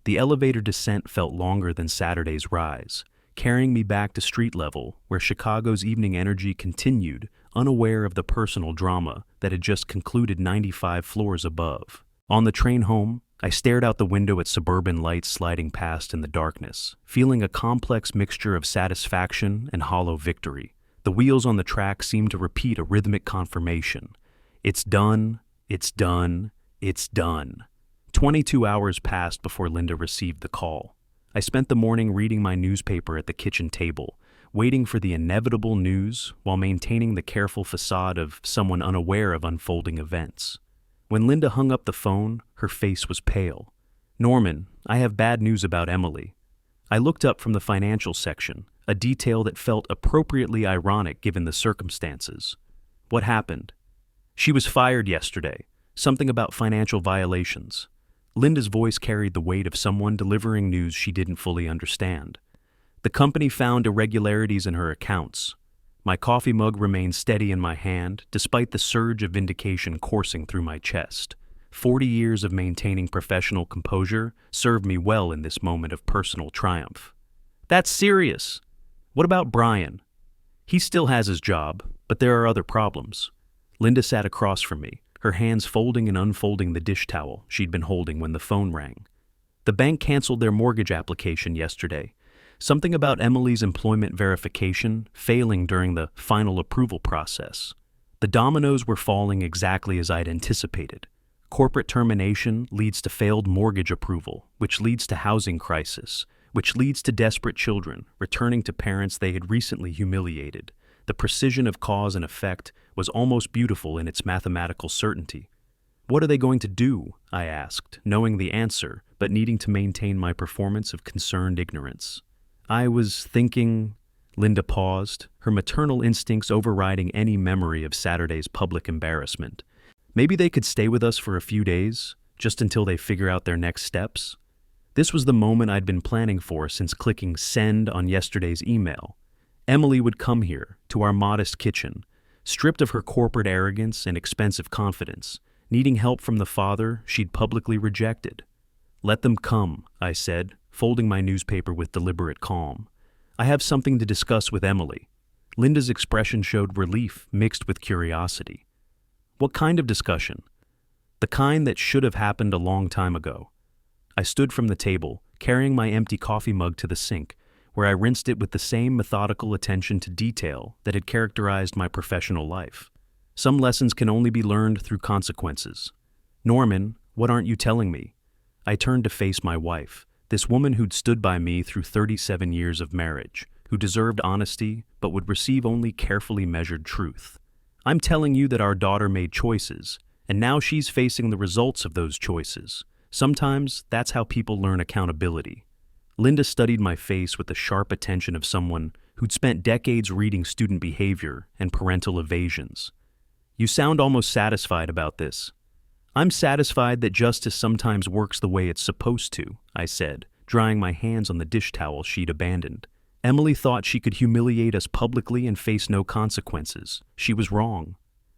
The elevator descent felt longer than Saturday's rise. carrying me back to street level, where Chicago's evening energy continued, unaware of the personal drama that had just concluded 95 floors above. On the train home, I stared out the window at suburban lights sliding past in the darkness, feeling a complex mixture of satisfaction and hollow victory. The wheels on the track seemed to repeat a rhythmic confirmation. It's done, it's done, it's done. 22 hours passed before Linda received the call. I spent the morning reading my newspaper at the kitchen table, waiting for the inevitable news while maintaining the careful facade of someone unaware of unfolding events. When Linda hung up the phone, her face was pale. "Norman, I have bad news about Emily." I looked up from the financial section, a detail that felt appropriately ironic given the circumstances. "What happened?" "She was fired yesterday. Something about financial violations." Linda's voice carried the weight of someone delivering news she didn't fully understand. "The company found irregularities in her accounts." My coffee mug remained steady in my hand, despite the surge of vindication coursing through my chest. 40 years of maintaining professional composure served me well in this moment of personal triumph. "That's serious. What about Brian?" "He still has his job, but there are other problems." Linda sat across from me, her hands folding and unfolding the dish towel she'd been holding when the phone rang. "The bank canceled their mortgage application yesterday. Something about Emily's employment verification failing during the final approval process. The dominoes were falling exactly as I'd anticipated. Corporate termination leads to failed mortgage approval, which leads to housing crisis, which leads to desperate children returning to parents they had recently humiliated. The precision of cause and effect was almost beautiful in its mathematical certainty. "What are they going to do?" I asked, knowing the answer, but needing to maintain my performance of concerned ignorance. "I was thinking—" Linda paused, her maternal instincts overriding any memory of Saturday's public embarrassment. "Maybe they could stay with us for a few days, just until they figure out their next steps." This was the moment I'd been planning for since clicking send on yesterday's email. Emily would come here, to our modest kitchen, stripped of her corporate arrogance and expensive confidence, needing help from the father she'd publicly rejected. "Let them come," I said, folding my newspaper with deliberate calm. "I have something to discuss with Emily." Linda's expression showed relief mixed with curiosity. "What kind of discussion?" "The kind that should have happened a long time ago." I stood from the table, carrying my empty coffee mug to the sink, where I rinsed it with the same methodical attention to detail that had characterized my professional life. Some lessons can only be learned through consequences. "Norman, what aren't you telling me?" I turned to face my wife, this woman who'd stood by me through 37 years of marriage, who deserved honesty but would receive only carefully measured truth. "I'm telling you that our daughter made choices, and now she's facing the results of those choices. Sometimes that's how people learn accountability." Linda studied my face with the sharp attention of someone who'd spent decades reading student behavior and parental evasions. "You sound almost satisfied about this." "I'm satisfied that justice sometimes works the way it's supposed to," I said, drying my hands on the dish towel she'd abandoned. "Emily thought she could humiliate us publicly and face no consequences. She was wrong."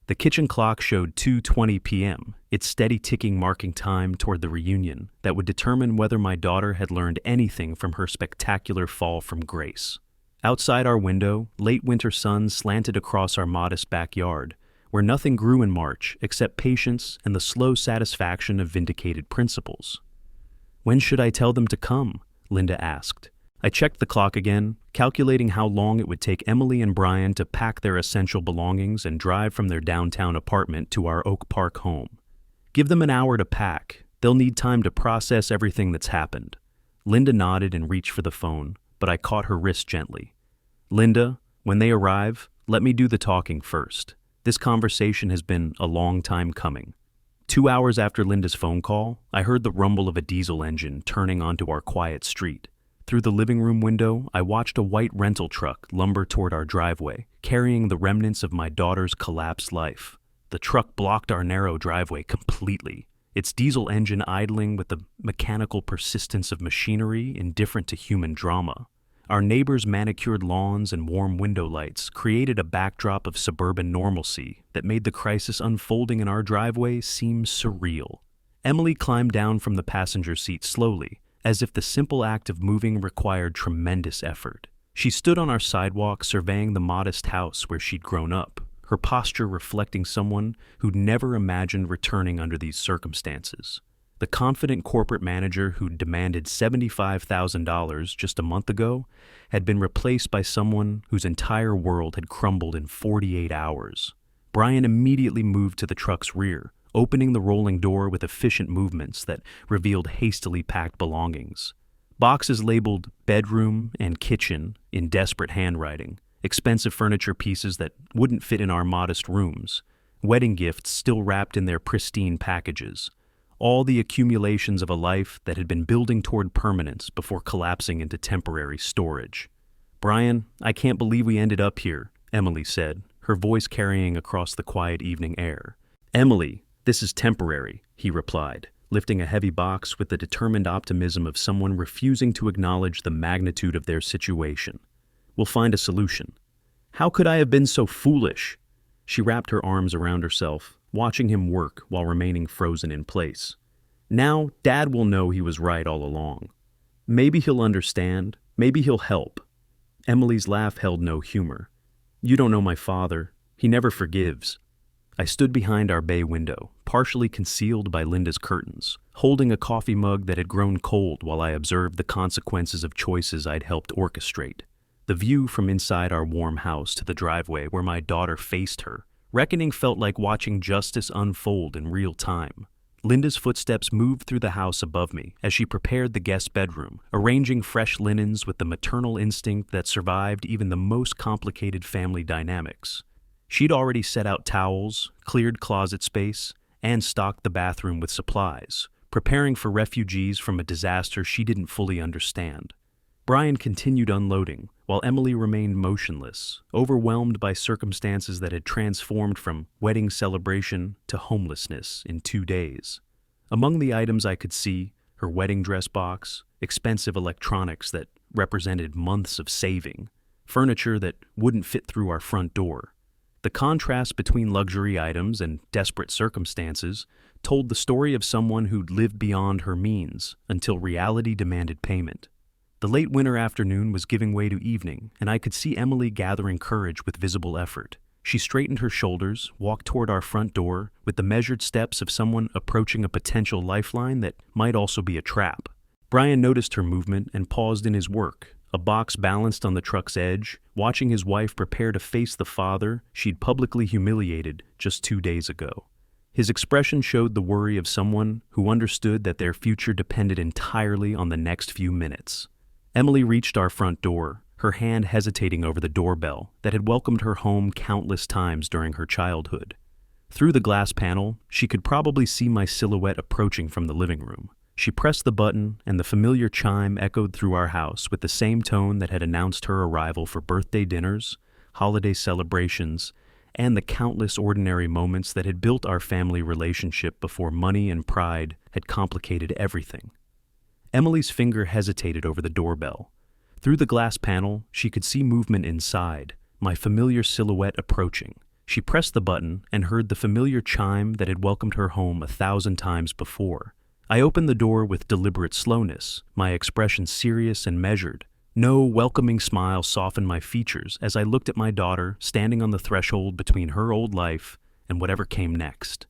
The kitchen clock showed 2:20 p.m., its steady ticking marking time toward the reunion that would determine whether my daughter had learned anything from her spectacular fall from grace. Outside our window, late winter sun slanted across our modest backyard, where nothing grew in March except patience and the slow satisfaction of vindicated principles. "When should I tell them to come?" Linda asked. I checked the clock again, calculating how long it would take Emily and Brian to pack their essential belongings and drive from their downtown apartment to our Oak Park home. "Give them an hour to pack. They'll need time to process everything that's happened." Linda nodded and reached for the phone, but I caught her wrist gently. "Linda, when they arrive, let me do the talking first. This conversation has been a long time coming." 2 hours after Linda's phone call, I heard the rumble of a diesel engine turning onto our quiet street. Through the living room window, I watched a white rental truck lumber toward our driveway, carrying the remnants of my daughter's collapsed life. The truck blocked our narrow driveway completely, its diesel engine idling with the mechanical persistence of machinery indifferent to human drama. Our neighbors' manicured lawns and warm window lights created a backdrop of suburban normalcy that made the crisis unfolding in our driveway seem surreal. Emily climbed down from the passenger seat slowly, as if the simple act of moving required tremendous effort. She stood on our sidewalk surveying the modest house where she'd grown up, her posture reflecting someone who'd never imagined returning under these circumstances. The confident corporate manager who'd demanded $75,000 just a month ago had been replaced by someone whose entire world had crumbled in 48 hours. Brian immediately moved to the truck's rear, opening the rolling door with efficient movements that revealed hastily packed belongings. Boxes labeled bedroom and kitchen in desperate handwriting, expensive furniture pieces that wouldn't fit in our modest rooms, wedding gifts still wrapped in their pristine packages, all the accumulations of a life that had been building toward permanence before collapsing into temporary storage. "Brian, I can't believe we ended up here," Emily said, her voice carrying across the quiet evening air. "Emily, this is temporary," he replied, lifting a heavy box with the determined optimism of someone refusing to acknowledge the magnitude of their situation. "We'll find a solution." "How could I have been so foolish?" She wrapped her arms around herself, watching him work while remaining frozen in place. "Now, Dad will know he was right all along. Maybe he'll understand, maybe he'll help." Emily's laugh held no humor. "You don't know my father. He never forgives." I stood behind our bay window, partially concealed by Linda's curtains, holding a coffee mug that had grown cold while I observed the consequences of choices I'd helped orchestrate. The view from inside our warm house to the driveway where my daughter faced her, reckoning felt like watching justice unfold in real time. Linda's footsteps moved through the house above me as she prepared the guest bedroom, arranging fresh linens with the maternal instinct that survived even the most complicated family dynamics. She'd already set out towels, cleared closet space, and stocked the bathroom with supplies, preparing for refugees from a disaster she didn't fully understand. Brian continued unloading, while Emily remained motionless, overwhelmed by circumstances that had transformed from wedding celebration to homelessness in 2 days. Among the items I could see, her wedding dress box, expensive electronics that represented months of saving, furniture that wouldn't fit through our front door. The contrast between luxury items and desperate circumstances told the story of someone who'd lived beyond her means until reality demanded payment. The late winter afternoon was giving way to evening, and I could see Emily gathering courage with visible effort. She straightened her shoulders, walked toward our front door with the measured steps of someone approaching a potential lifeline that might also be a trap. Brian noticed her movement and paused in his work, a box balanced on the truck's edge, watching his wife prepare to face the father she'd publicly humiliated just 2 days ago. His expression showed the worry of someone who understood that their future depended entirely on the next few minutes. Emily reached our front door, her hand hesitating over the doorbell that had welcomed her home countless times during her childhood. Through the glass panel, she could probably see my silhouette approaching from the living room. She pressed the button, and the familiar chime echoed through our house with the same tone that had announced her arrival for birthday dinners, holiday celebrations, and the countless ordinary moments that had built our family relationship before money and pride had complicated everything. Emily's finger hesitated over the doorbell. Through the glass panel, she could see movement inside, my familiar silhouette approaching. She pressed the button and heard the familiar chime that had welcomed her home 1,000 times before. I opened the door with deliberate slowness, my expression serious and measured. No welcoming smile softened my features as I looked at my daughter standing on the threshold between her old life and whatever came next.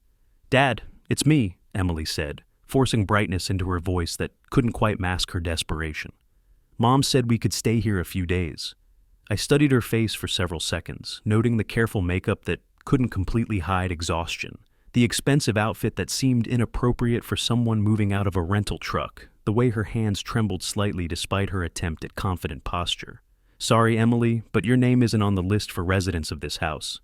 "Dad, it's me," Emily said, forcing brightness into her voice that couldn't quite mask her desperation. "Mom said we could stay here a few days." I studied her face for several seconds, noting the careful makeup that couldn't completely hide exhaustion, the expensive outfit that seemed inappropriate for someone moving out of a rental truck, the way her hands trembled slightly despite her attempt at confident posture. "Sorry, Emily, but your name isn't on the list for residents of this house."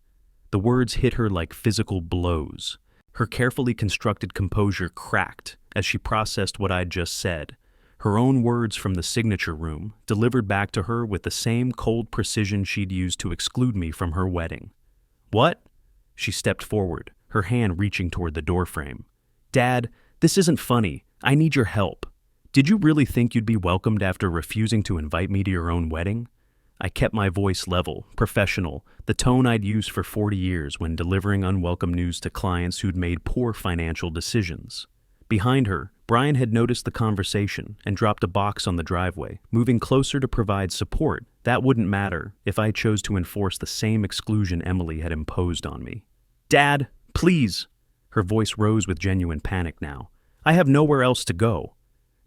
The words hit her like physical blows. Her carefully constructed composure cracked as she processed what I'd just said. Her own words from the signature room, delivered back to her with the same cold precision she'd used to exclude me from her wedding. "What?" She stepped forward, her hand reaching toward the doorframe. "Dad, this isn't funny. I need your help. Did you really think you'd be welcomed after refusing to invite me to your own wedding?" I kept my voice level, professional, the tone I'd used for 40 years when delivering unwelcome news to clients who'd made poor financial decisions. Behind her, Brian had noticed the conversation and dropped a box on the driveway, moving closer to provide support. That wouldn't matter if I chose to enforce the same exclusion Emily had imposed on me. "Dad, please!" Her voice rose with genuine panic now. "I have nowhere else to go."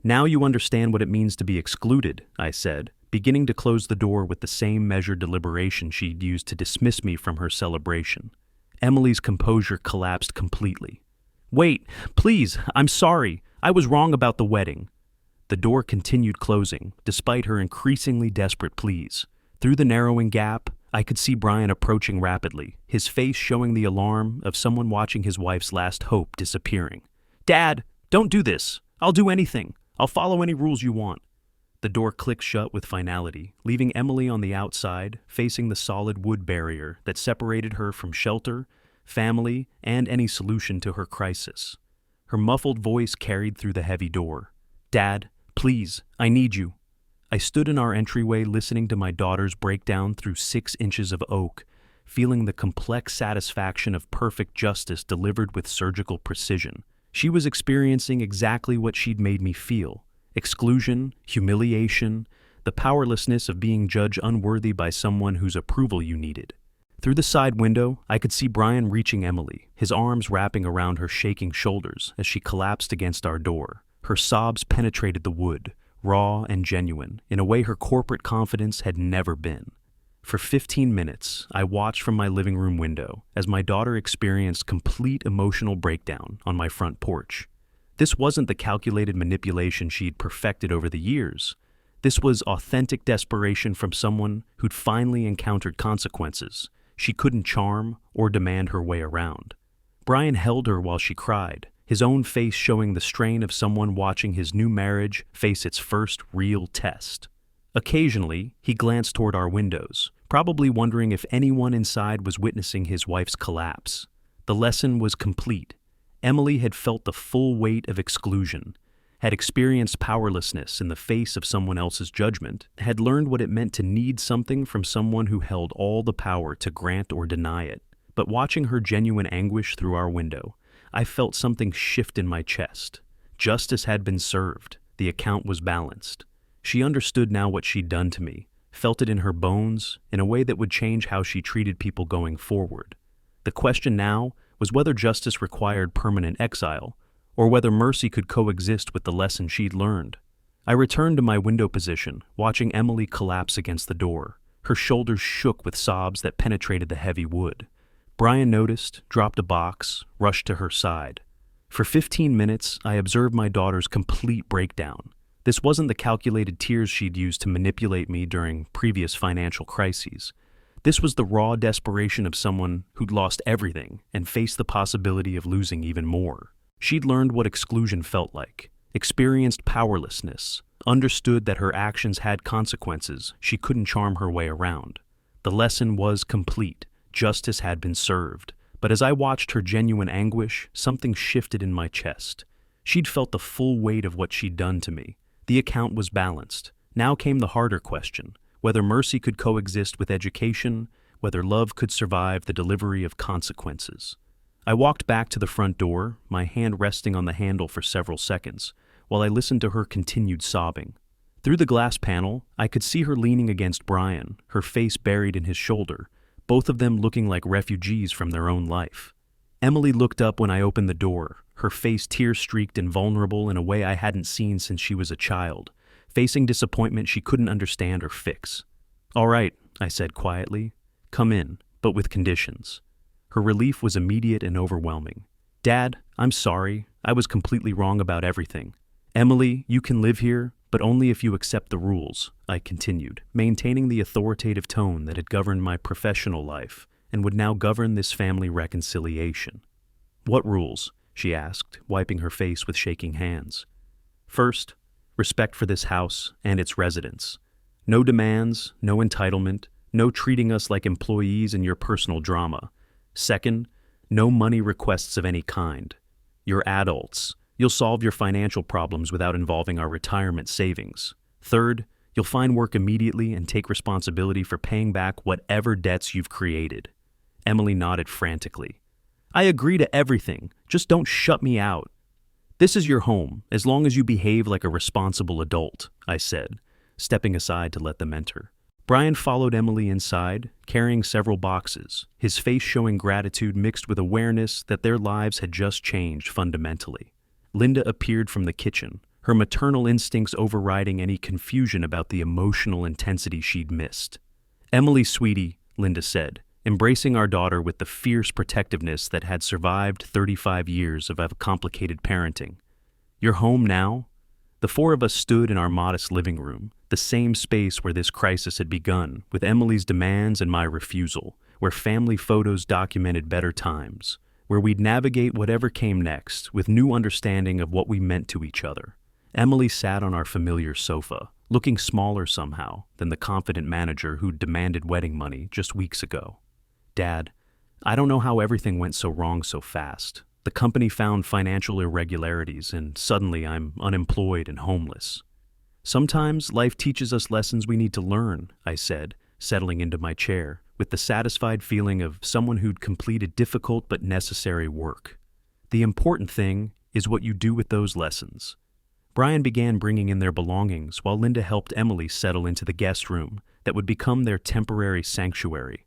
"Now you understand what it means to be excluded," I said, beginning to close the door with the same measured deliberation she'd used to dismiss me from her celebration. Emily's composure collapsed completely. "Wait, please, I'm sorry. I was wrong about the wedding." The door continued closing, despite her increasingly desperate pleas. Through the narrowing gap, I could see Brian approaching rapidly, his face showing the alarm of someone watching his wife's last hope disappearing. "Dad, don't do this. I'll do anything. I'll follow any rules you want." The door clicked shut with finality, leaving Emily on the outside, facing the solid wood barrier that separated her from shelter, family, and any solution to her crisis. Her muffled voice carried through the heavy door. "Dad, please, I need you." I stood in our entryway listening to my daughter's breakdown through 6 inches of oak, feeling the complex satisfaction of perfect justice delivered with surgical precision. She was experiencing exactly what she'd made me feel: exclusion, humiliation, the powerlessness of being judged unworthy by someone whose approval you needed. Through the side window, I could see Brian reaching Emily, his arms wrapping around her shaking shoulders as she collapsed against our door. Her sobs penetrated the wood, raw and genuine, in a way her corporate confidence had never been. For 15 minutes, I watched from my living room window as my daughter experienced complete emotional breakdown on my front porch. This wasn't the calculated manipulation she'd perfected over the years. This was authentic desperation from someone who'd finally encountered consequences she couldn't charm or demand her way around. Brian held her while she cried, his own face showing the strain of someone watching his new marriage face its first real test. Occasionally, he glanced toward our windows, probably wondering if anyone inside was witnessing his wife's collapse. The lesson was complete. Emily had felt the full weight of exclusion, had experienced powerlessness in the face of someone else's judgment, had learned what it meant to need something from someone who held all the power to grant or deny it. But watching her genuine anguish through our window, I felt something shift in my chest. Justice had been served. The account was balanced. She understood now what she'd done to me, felt it in her bones, in a way that would change how she treated people going forward. The question now was whether justice required permanent exile, or whether mercy could coexist with the lesson she'd learned. I returned to my window position, watching Emily collapse against the door. Her shoulders shook with sobs that penetrated the heavy wood. Brian noticed, dropped a box, rushed to her side. For 15 minutes, I observed my daughter's complete breakdown. This wasn't the calculated tears she'd used to manipulate me during previous financial crises. This was the raw desperation of someone who'd lost everything and faced the possibility of losing even more. She'd learned what exclusion felt like, experienced powerlessness, understood that her actions had consequences she couldn't charm her way around. The lesson was complete. Justice had been served. But as I watched her genuine anguish, something shifted in my chest. She'd felt the full weight of what she'd done to me. The account was balanced. Now came the harder question: whether mercy could coexist with education, whether love could survive the delivery of consequences. I walked back to the front door, my hand resting on the handle for several seconds, while I listened to her continued sobbing. Through the glass panel, I could see her leaning against Brian, her face buried in his shoulder, both of them looking like refugees from their own life. Emily looked up when I opened the door, her face tear-streaked and vulnerable in a way I hadn't seen since she was a child, facing disappointment she couldn't understand or fix. "All right," I said quietly. "Come in, but with conditions." Her relief was immediate and overwhelming. "Dad, I'm sorry. I was completely wrong about everything. Emily, you can live here, but only if you accept the rules," I continued, maintaining the authoritative tone that had governed my professional life and would now govern this family reconciliation. "What rules?" she asked, wiping her face with shaking hands. "First, respect for this house and its residents. No demands, no entitlement, no treating us like employees in your personal drama. Second, no money requests of any kind. You're adults. You'll solve your financial problems without involving our retirement savings. Third, you'll find work immediately and take responsibility for paying back whatever debts you've created." Emily nodded frantically. "I agree to everything. Just don't shut me out." This is your home, as long as you behave like a responsible adult, I said, stepping aside to let them enter. Brian followed Emily inside, carrying several boxes, his face showing gratitude mixed with awareness that their lives had just changed fundamentally. Linda appeared from the kitchen, her maternal instincts overriding any confusion about the emotional intensity she'd missed. "Emily, sweetie," Linda said, embracing our daughter with the fierce protectiveness that had survived 35 years of complicated parenting. "You're home now?" The four of us stood in our modest living room, the same space where this crisis had begun, with Emily's demands and my refusal, where family photos documented better times, where we'd navigate whatever came next with new understanding of what we meant to each other. Emily sat on our familiar sofa, looking smaller somehow than the confident manager who'd demanded wedding money just weeks ago. "Dad, I don't know how everything went so wrong so fast. The company found financial irregularities, and suddenly I'm unemployed and homeless." "Sometimes life teaches us lessons we need to learn," I said, settling into my chair, with the satisfied feeling of someone who'd completed difficult but necessary work. "The important thing is what you do with those lessons." Brian began bringing in their belongings while Linda helped Emily settle into the guest room that would become their temporary sanctuary.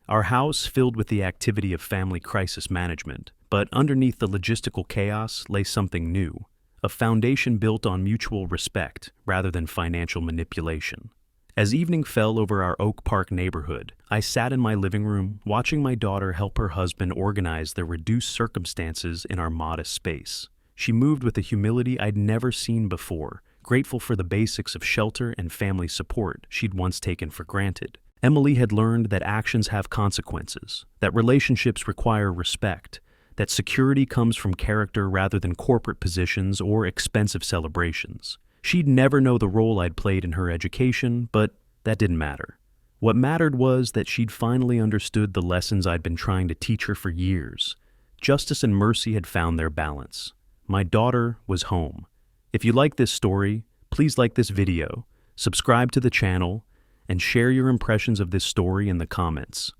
Our house filled with the activity of family crisis management, but underneath the logistical chaos lay something new, a foundation built on mutual respect rather than financial manipulation. As evening fell over our Oak Park neighborhood, I sat in my living room watching my daughter help her husband organize the reduced circumstances in our modest space. She moved with a humility I'd never seen before, grateful for the basics of shelter and family support she'd once taken for granted. Emily had learned that actions have consequences, that relationships require respect, that security comes from character rather than corporate positions or expensive celebrations. She'd never know the role I'd played in her education, but that didn't matter. What mattered was that she'd finally understood the lessons I'd been trying to teach her for years. Justice and mercy had found their balance. My daughter was home. If you like this story, please like this video, subscribe to the channel, and share your impressions of this story in the comments.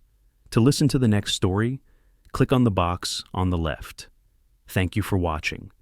To listen to the next story, click on the box on the left. Thank you for watching.